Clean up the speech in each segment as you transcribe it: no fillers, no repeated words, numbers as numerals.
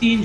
3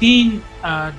3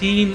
3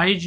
IG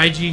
IG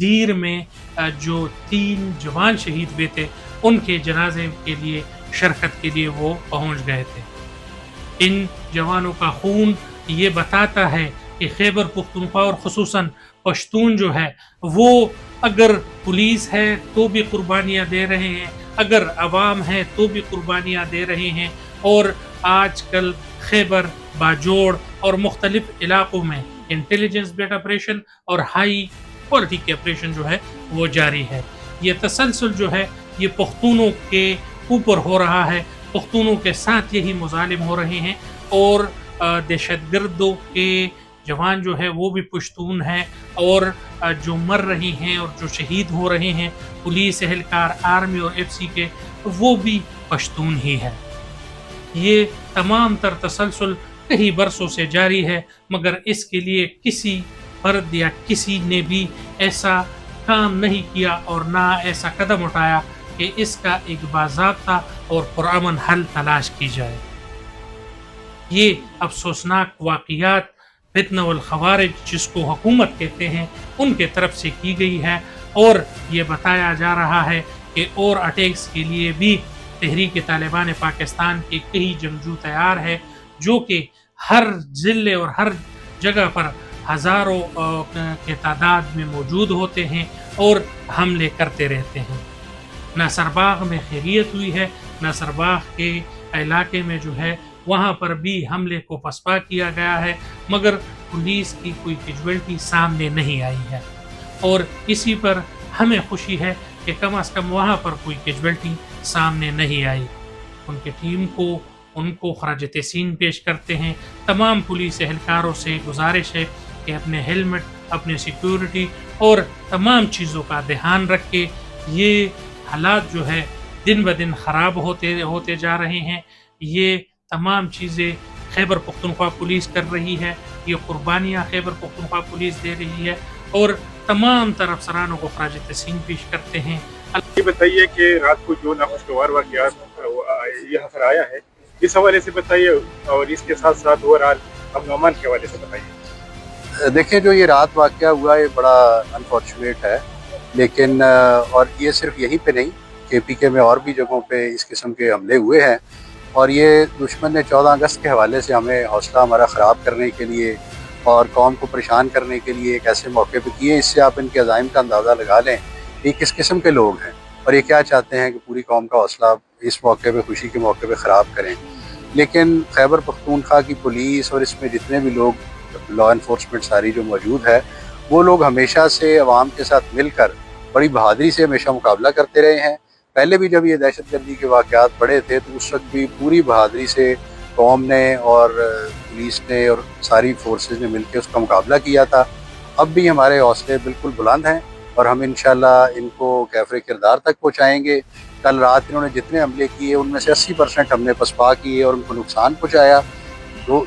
دیر میں جو 3 جوان شہید ہوئے تھے ان کے جنازے کے لیے شرکت کے لیے وہ پہنچ گئے تھے۔ ان جوانوں کا خون یہ بتاتا ہے کہ خیبر پختونخوا اور خصوصاً پشتون جو ہے وہ اگر پولیس ہے تو بھی قربانیاں دے رہے ہیں، اگر عوام ہے تو بھی قربانیاں دے رہے ہیں، اور آج کل خیبر باجوڑ اور مختلف علاقوں میں انٹیلیجنس بیٹ آپریشن اور ہائی کوالٹی کے آپریشن جو ہے وہ جاری ہے۔ یہ تسلسل جو ہے یہ پختونوں کے اوپر ہو رہا ہے، پختونوں کے ساتھ یہی مظالم ہو رہے ہیں، اور دہشت گردوں کے جوان جو ہے وہ بھی پشتون ہیں، اور جو مر رہی ہیں اور جو شہید ہو رہے ہیں پولیس اہلکار، آرمی اور ایف سی کے، وہ بھی پشتون ہی ہے۔ یہ تمام تر تسلسل کئی برسوں سے جاری ہے، مگر اس کے لیے کسی فرد یا کسی نے بھی ایسا کام نہیں کیا اور نہ ایسا قدم اٹھایا کہ اس کا ایک باضابطہ اور پرامن حل تلاش کی جائے۔ یہ افسوسناک واقعات فتنہ والخوارج جس کو حکومت کہتے ہیں ان کے طرف سے کی گئی ہے، اور یہ بتایا جا رہا ہے کہ اور اٹیکس کے لیے بھی تحریک طالبان پاکستان کے کئی جنگجو تیار ہے، جو کہ ہر ضلع اور ہر جگہ پر ہزاروں کے تعداد میں موجود ہوتے ہیں اور حملے کرتے رہتے ہیں۔ ناصر باغ میں خیریت ہوئی ہے، ناصر باغ کے علاقے میں جو ہے وہاں پر بھی حملے کو پسپا کیا گیا ہے، مگر پولیس کی کوئی کیجویلٹی سامنے نہیں آئی ہے، اور اسی پر ہمیں خوشی ہے کہ کم از کم وہاں پر کوئی کیجویلٹی سامنے نہیں آئی۔ ان کی ٹیم کو ان کو خراج تحسین پیش کرتے ہیں۔ تمام پولیس اہلکاروں سے گزارش ہے کہ اپنے ہیلمٹ، اپنے سیکیورٹی اور تمام چیزوں کا دھیان رکھ کے، یہ حالات جو ہے دن بدن خراب ہوتے جا رہے ہیں۔ یہ تمام چیزیں خیبر پختونخوا پولیس کر رہی ہے، یہ قربانیاں خیبر پختونخوا پولیس دے رہی ہے، اور تمام طرف افسرانوں کو خراج تحسین پیش کرتے ہیں۔ یہ بتائیے کہ رات کو جو ناخوشگوار واقعات یہاں پر آیا ہے، اس حوالے سے بتائیے، اور اس کے ساتھ ساتھ اوورآل امن و امان کے حوالے سے بتائیے۔ دیکھیں، جو یہ رات واقعہ ہوا یہ بڑا انفارچونیٹ ہے، لیکن اور یہ صرف یہیں پہ نہیں، کے پی کے میں اور بھی جگہوں پہ اس قسم کے حملے ہوئے ہیں، اور یہ دشمن نے 14 اگست کے حوالے سے ہمیں حوصلہ ہمارا خراب کرنے کے لیے اور قوم کو پریشان کرنے کے لیے ایک ایسے موقع پہ کیے۔ اس سے آپ ان کے عزائم کا اندازہ لگا لیں کہ کس قسم کے لوگ ہیں، اور یہ کیا چاہتے ہیں کہ پوری قوم کا حوصلہ اس موقع پہ، خوشی کے موقع پہ خراب کریں۔ لیکن خیبر پختونخوا کی پولیس اور اس میں جتنے بھی لوگ لا انفورسمنٹ ساری جو موجود ہے، وہ لوگ ہمیشہ سے عوام کے ساتھ مل کر بڑی بہادری سے ہمیشہ مقابلہ کرتے رہے ہیں۔ پہلے بھی جب یہ دہشت گردی کے واقعات بڑے تھے تو اس وقت بھی پوری بہادری سے قوم نے اور پولیس نے اور ساری فورسز نے مل کے اس کا مقابلہ کیا تھا۔ اب بھی ہمارے حوصلے بالکل بلند ہیں، اور ہم انشاءاللہ ان کو کیفر کردار تک پہنچائیں گے۔ کل رات انہوں نے جتنے حملے کیے ان میں سے 80% ہم نے پسپا کیے اور ان کو نقصان پہنچایا۔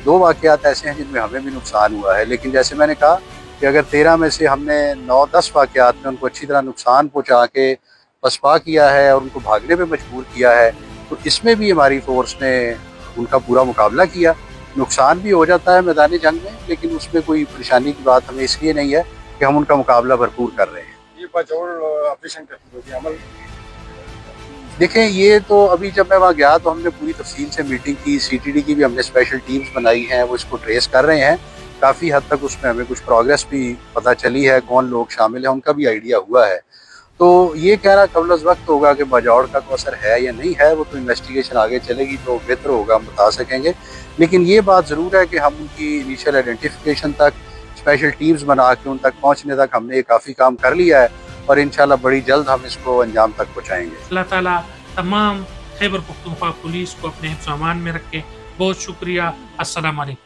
دو واقعات ایسے ہیں جن میں ہمیں بھی نقصان ہوا ہے، لیکن جیسے میں نے کہا کہ اگر 13 میں سے ہم نے 9-10 واقعات میں ان کو اچھی طرح نقصان پہنچا کے پسپا کیا ہے اور ان کو بھاگنے پہ مجبور کیا ہے، تو اس میں بھی ہماری فورس نے ان کا پورا مقابلہ کیا۔ نقصان بھی ہو جاتا ہے میدان جنگ میں، لیکن اس میں کوئی پریشانی کی بات ہمیں اس لیے نہیں ہے کہ ہم ان کا مقابلہ بھرپور کر رہے ہیں۔ یہ باجوڑ آپریشن کا عمل، دیکھیں، یہ تو ابھی جب میں وہاں گیا تو ہم نے پوری تفصیل سے میٹنگ کی، سی ٹی ڈی کی بھی ہم نے اسپیشل ٹیمز بنائی ہیں، وہ اس کو ٹریس کر رہے ہیں۔ کافی حد تک اس میں ہمیں کچھ پروگریس بھی پتہ چلی ہے، کون لوگ شامل ہیں ان کا بھی آئیڈیا ہوا ہے۔ تو یہ کہنا قبل از وقت ہوگا کہ باجوڑ کا کو اثر ہے یا نہیں ہے، وہ تو انویسٹیگیشن آگے چلے گی تو بہتر ہوگا، ہم بتا سکیں گے۔ لیکن یہ بات ضرور ہے کہ ہم ان کی انیشیل آئیڈینٹیفیکیشن تک، اسپیشل ٹیمز بنا کے ان تک پہنچنے تک ہم نے یہ کافی کام کر لیا ہے، اور انشاءاللہ بڑی جلد ہم اس کو انجام تک پہنچائیں گے۔ اللہ تعالیٰ تمام خیبر پختونخوا پولیس کو اپنے حفظ و امان میں رکھے۔ بہت شکریہ۔ السلام علیکم۔